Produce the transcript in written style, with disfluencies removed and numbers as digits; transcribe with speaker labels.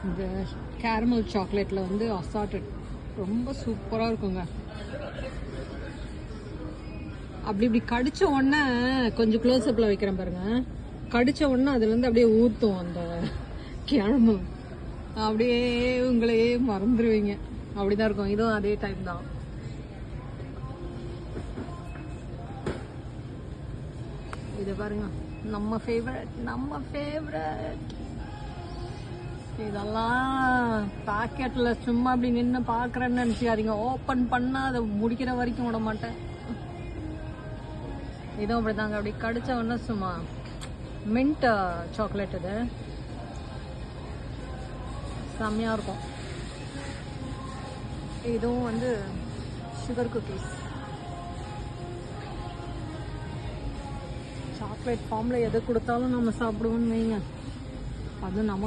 Speaker 1: இந்த கேரமல் சாக்லேட்ல வந்து அசார்டட் ரொம்ப சூப்பரா இருக்குங்க. அப்படி இப்படி கடிச்ச உடனே கொஞ்சம் க்ளோஸ்அப்ல வைக்கிறேன் பாருங்க. கடிச்ச உடனே அதுல இருந்து அப்படியே ஊத்தும் அந்த கேரமல். அப்படியே உங்களையே மறந்துடுவீங்க. அப்படிதான் இருக்கும். இதுவும் அதே டைம் தான். இது பாருங்க, நம்ம ஃபேவரட். இதெல்லாம் பாக்கெட்ல சும்மா அப்படி நின்று பாக்குறேன்னு நினைச்சாதீங்க. ஓபன் பண்ணா அதை முடிக்கிற வரைக்கும் விட மாட்டேன். இதுவும் அப்படிதாங்க. அப்படி கடிச்ச உடனே சும்மா மின்ட் சாக்லேட். இது செம்மையா இருக்கும். இதுவும் வந்து சுகர் குக்கீஸ். சாக்லேட் ஃபார்ம்ல எது கொடுத்தாலும் நம்ம சாப்பிடுவோம்னு வைங்க. அது நமக்கு